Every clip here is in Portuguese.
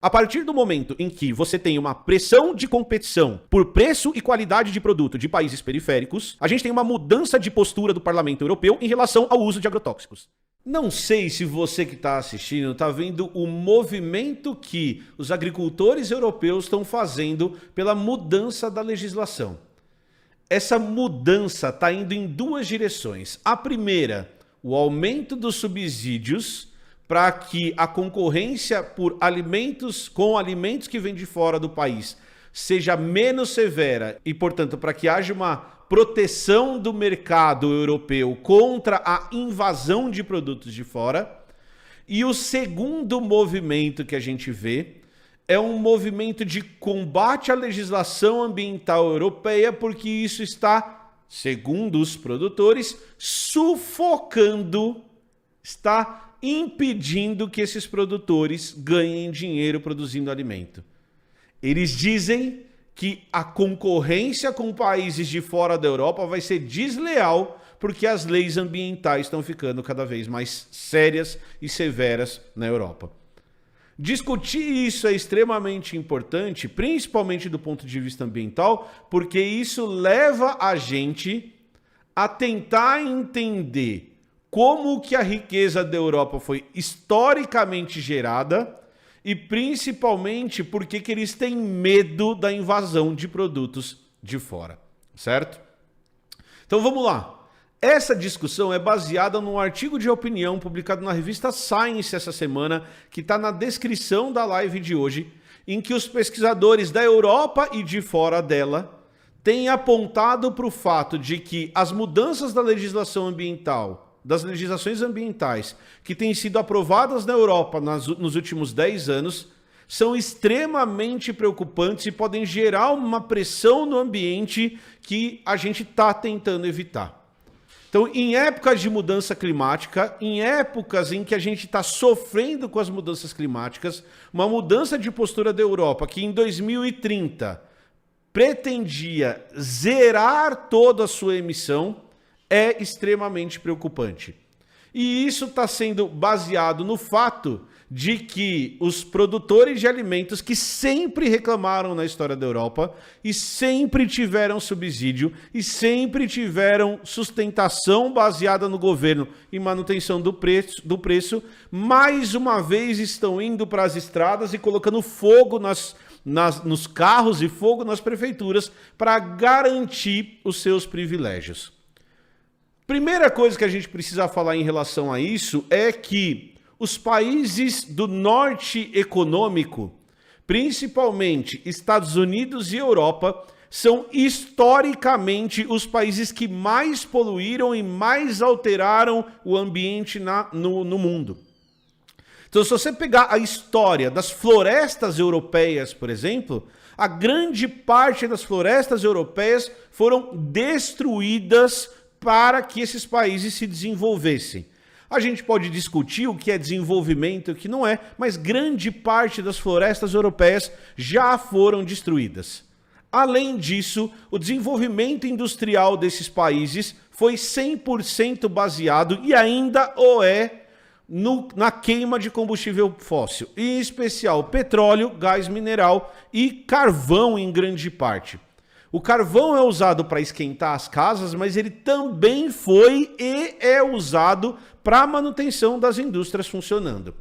A partir do momento em que você tem uma pressão de competição por preço e qualidade de produto de países periféricos, a gente tem uma mudança de postura do Parlamento Europeu em relação ao uso de agrotóxicos. Não sei se você que está assistindo está vendo o movimento que os agricultores europeus estão fazendo pela mudança da legislação. Essa mudança está indo em duas direções. A primeira, o aumento dos subsídios para que a concorrência por alimentos com alimentos que vêm de fora do país seja menos severa e, portanto, para que haja uma proteção do mercado europeu contra a invasão de produtos de fora. E o segundo movimento que a gente vê é um movimento de combate à legislação ambiental europeia, porque isso está, segundo os produtores, sufocando, está impedindo que esses produtores ganhem dinheiro produzindo alimento. Eles dizem que a concorrência com países de fora da Europa vai ser desleal porque as leis ambientais estão ficando cada vez mais sérias e severas na Europa. Discutir isso é extremamente importante, principalmente do ponto de vista ambiental, porque isso leva a gente a tentar entender como que a riqueza da Europa foi historicamente gerada e principalmente por que eles têm medo da invasão de produtos de fora, certo? Então vamos lá. Essa discussão é baseada num artigo de opinião publicado na revista Science essa semana, que está na descrição da live de hoje, em que os pesquisadores da Europa e de fora dela têm apontado para o fato de que as mudanças da legislação ambiental, das legislações ambientais que têm sido aprovadas na Europa nos últimos 10 anos, são extremamente preocupantes e podem gerar uma pressão no ambiente que a gente está tentando evitar. Então, em épocas de mudança climática, em épocas em que a gente está sofrendo com as mudanças climáticas, uma mudança de postura da Europa que em 2030 pretendia zerar toda a sua emissão, é extremamente preocupante. E isso está sendo baseado no fato de que os produtores de alimentos que sempre reclamaram na história da Europa e sempre tiveram subsídio e sempre tiveram sustentação baseada no governo e manutenção do preço, mais uma vez estão indo para as estradas e colocando fogo nos carros e fogo nas prefeituras para garantir os seus privilégios. Primeira coisa que a gente precisa falar em relação a isso é que os países do norte econômico, principalmente Estados Unidos e Europa, são historicamente os países que mais poluíram e mais alteraram o ambiente no mundo. Então, se você pegar a história das florestas europeias, por exemplo, a grande parte das florestas europeias foram destruídas para que esses países se desenvolvessem. A gente pode discutir o que é desenvolvimento e o que não é, mas grande parte das florestas europeias já foram destruídas. Além disso, o desenvolvimento industrial desses países foi 100% baseado, e ainda o é, na queima de combustível fóssil, em especial petróleo, gás mineral e carvão em grande parte. O carvão é usado para esquentar as casas, mas ele também foi e é usado para a manutenção das indústrias funcionando.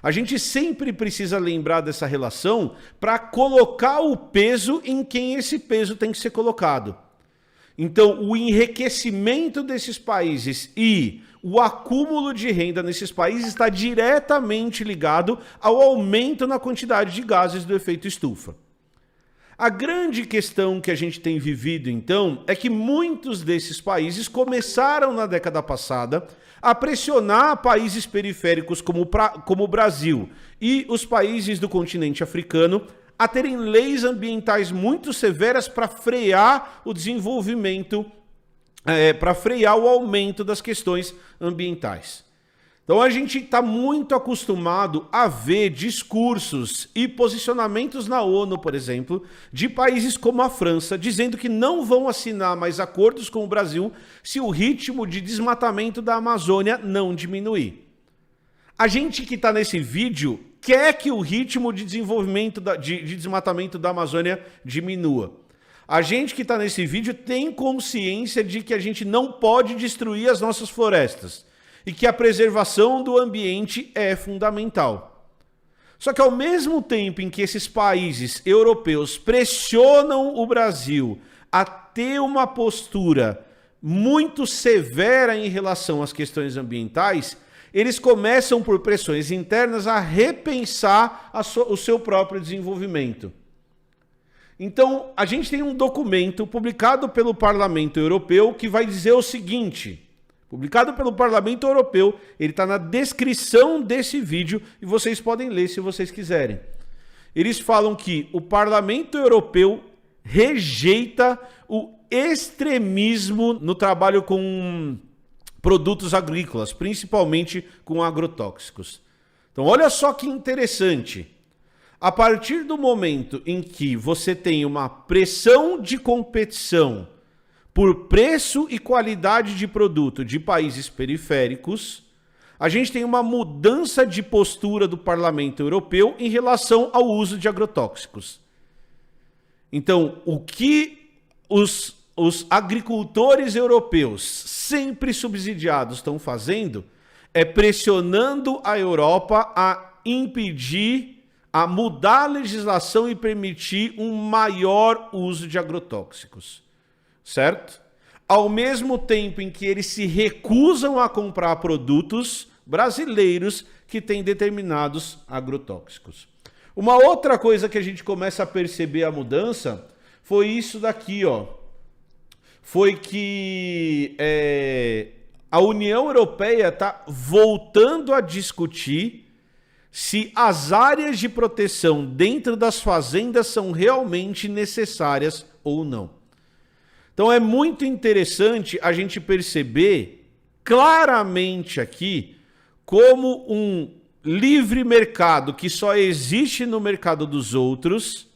A gente sempre precisa lembrar dessa relação para colocar o peso em quem esse peso tem que ser colocado. Então, o enriquecimento desses países e o acúmulo de renda nesses países está diretamente ligado ao aumento na quantidade de gases do efeito estufa. A grande questão que a gente tem vivido, então, é que muitos desses países começaram na década passada a pressionar países periféricos como o Brasil e os países do continente africano a terem leis ambientais muito severas para frear o desenvolvimento, para frear o aumento das questões ambientais. Então a gente está muito acostumado a ver discursos e posicionamentos na ONU, por exemplo, de países como a França, dizendo que não vão assinar mais acordos com o Brasil se o ritmo de desmatamento da Amazônia não diminuir. A gente que está nesse vídeo quer que o ritmo de desenvolvimento, de desmatamento da Amazônia diminua. A gente que está nesse vídeo tem consciência de que a gente não pode destruir as nossas florestas e que a preservação do ambiente é fundamental. Só que ao mesmo tempo em que esses países europeus pressionam o Brasil a ter uma postura muito severa em relação às questões ambientais, eles começam por pressões internas a repensar o seu próprio desenvolvimento. Então, a gente tem um documento publicado pelo Parlamento Europeu que vai dizer o seguinte, publicado pelo Parlamento Europeu, ele está na descrição desse vídeo e vocês podem ler se vocês quiserem. Eles falam que o Parlamento Europeu rejeita o extremismo no trabalho com produtos agrícolas, principalmente com agrotóxicos. Então, olha só que interessante. A partir do momento em que você tem uma pressão de competição por preço e qualidade de produto de países periféricos, a gente tem uma mudança de postura do Parlamento Europeu em relação ao uso de agrotóxicos. Então, o que os agricultores europeus, sempre subsidiados, estão fazendo é pressionando a Europa a impedir, a mudar a legislação e permitir um maior uso de agrotóxicos, certo? Ao mesmo tempo em que eles se recusam a comprar produtos brasileiros que têm determinados agrotóxicos. Uma outra coisa que a gente começa a perceber a mudança foi isso daqui, ó. Foi que a União Europeia está voltando a discutir se as áreas de proteção dentro das fazendas são realmente necessárias ou não. Então é muito interessante a gente perceber claramente aqui como um livre mercado que só existe no mercado dos outros,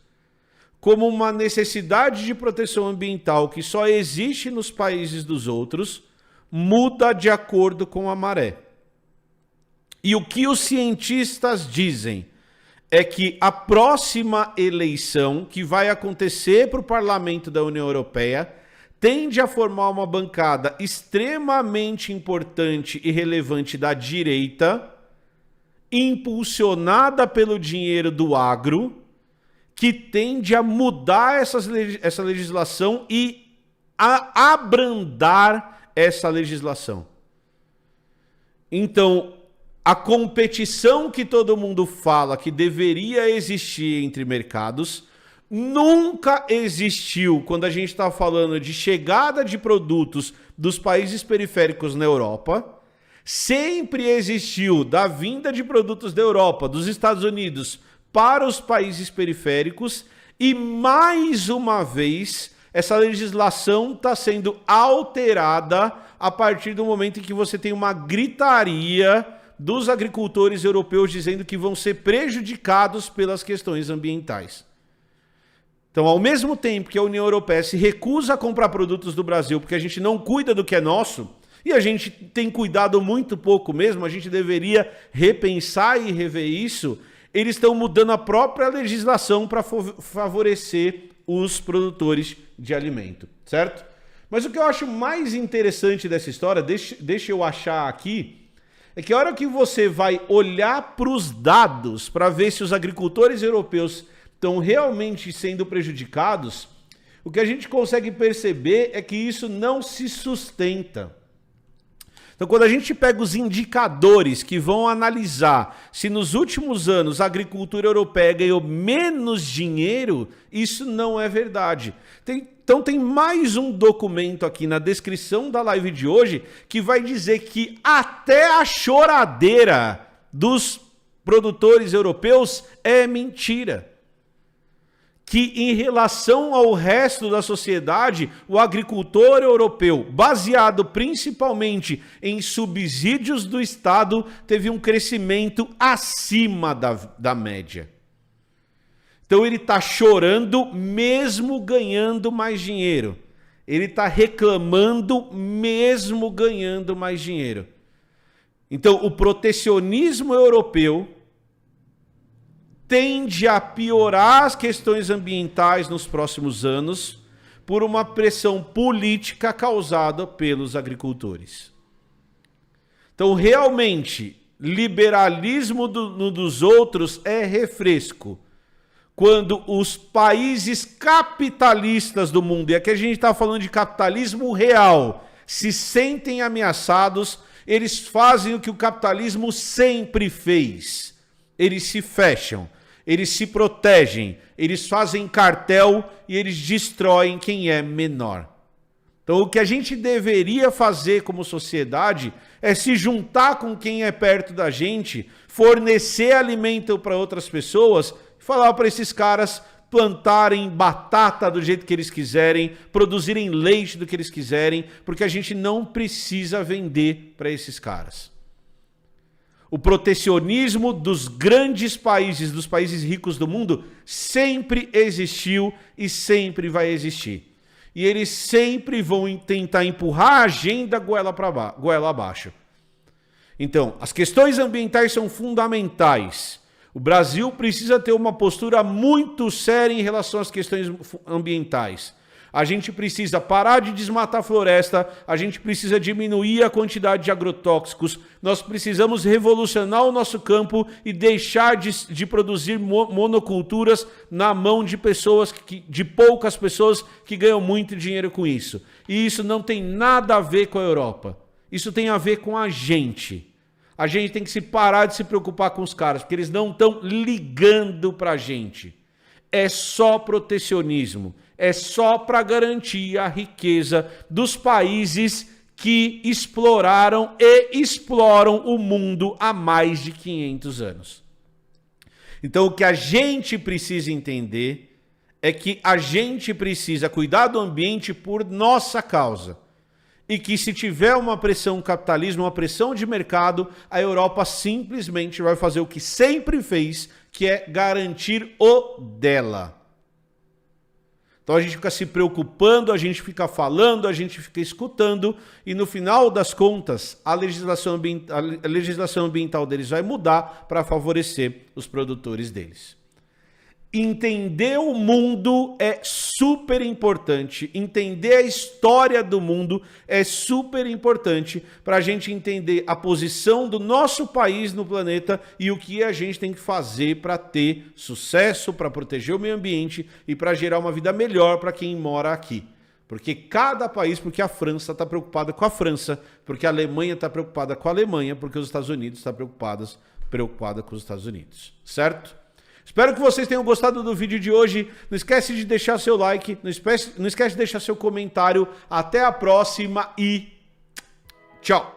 como uma necessidade de proteção ambiental que só existe nos países dos outros, muda de acordo com a maré. E o que os cientistas dizem é que a próxima eleição que vai acontecer para o Parlamento da União Europeia tende a formar uma bancada extremamente importante e relevante da direita, impulsionada pelo dinheiro do agro, que tende a mudar essa legislação e a abrandar essa legislação. Então, a competição que todo mundo fala que deveria existir entre mercados nunca existiu quando a gente está falando de chegada de produtos dos países periféricos na Europa. Sempre existiu da vinda de produtos da Europa, dos Estados Unidos, para os países periféricos e, mais uma vez, essa legislação está sendo alterada a partir do momento em que você tem uma gritaria dos agricultores europeus dizendo que vão ser prejudicados pelas questões ambientais. Então, ao mesmo tempo que a União Europeia se recusa a comprar produtos do Brasil porque a gente não cuida do que é nosso, e a gente tem cuidado muito pouco mesmo, a gente deveria repensar e rever isso, eles estão mudando a própria legislação para favorecer os produtores de alimento, certo? Mas o que eu acho mais interessante dessa história, deixa eu achar aqui, é que a hora que você vai olhar para os dados para ver se os agricultores europeus estão realmente sendo prejudicados, o que a gente consegue perceber é que isso não se sustenta. Então, quando a gente pega os indicadores que vão analisar se nos últimos anos a agricultura europeia ganhou menos dinheiro, isso não é verdade. Então tem mais um documento aqui na descrição da live de hoje que vai dizer que até a choradeira dos produtores europeus é mentira. Que em relação ao resto da sociedade, o agricultor europeu, baseado principalmente em subsídios do Estado, teve um crescimento acima da média. Então ele está chorando mesmo ganhando mais dinheiro. Ele está reclamando mesmo ganhando mais dinheiro. Então o protecionismo europeu tende a piorar as questões ambientais nos próximos anos por uma pressão política causada pelos agricultores. Então, realmente, liberalismo dos outros é refresco. Quando os países capitalistas do mundo, e aqui a gente está falando de capitalismo real, se sentem ameaçados, eles fazem o que o capitalismo sempre fez. Eles se fecham, eles se protegem, eles fazem cartel e eles destroem quem é menor. Então o que a gente deveria fazer como sociedade é se juntar com quem é perto da gente, fornecer alimento para outras pessoas, falar para esses caras plantarem batata do jeito que eles quiserem, produzirem leite do que eles quiserem, porque a gente não precisa vender para esses caras. O protecionismo dos grandes países, dos países ricos do mundo, sempre existiu e sempre vai existir. E eles sempre vão tentar empurrar a agenda goela abaixo. Então, as questões ambientais são fundamentais. O Brasil precisa ter uma postura muito séria em relação às questões ambientais. A gente precisa parar de desmatar a floresta, a gente precisa diminuir a quantidade de agrotóxicos, nós precisamos revolucionar o nosso campo e deixar de produzir monoculturas na mão de pessoas, de poucas pessoas que ganham muito dinheiro com isso. E isso não tem nada a ver com a Europa. Isso tem a ver com a gente. A gente tem que se parar de se preocupar com os caras, porque eles não estão ligando para a gente. É só protecionismo. É só para garantir a riqueza dos países que exploraram e exploram o mundo há mais de 500 anos. Então, o que a gente precisa entender é que a gente precisa cuidar do ambiente por nossa causa. E que se tiver uma pressão capitalismo, uma pressão de mercado, a Europa simplesmente vai fazer o que sempre fez, que é garantir o dela. Então a gente fica se preocupando, a gente fica falando, a gente fica escutando e no final das contas a legislação ambiental deles vai mudar para favorecer os produtores deles. Entender o mundo é super importante, entender a história do mundo é super importante para a gente entender a posição do nosso país no planeta e o que a gente tem que fazer para ter sucesso, para proteger o meio ambiente e para gerar uma vida melhor para quem mora aqui. Porque cada país, porque a França está preocupada com a França, porque a Alemanha está preocupada com a Alemanha, porque os Estados Unidos estão preocupada com os Estados Unidos, certo? Espero que vocês tenham gostado do vídeo de hoje. Não esquece de deixar seu like, não esquece de deixar seu comentário. Até a próxima e tchau!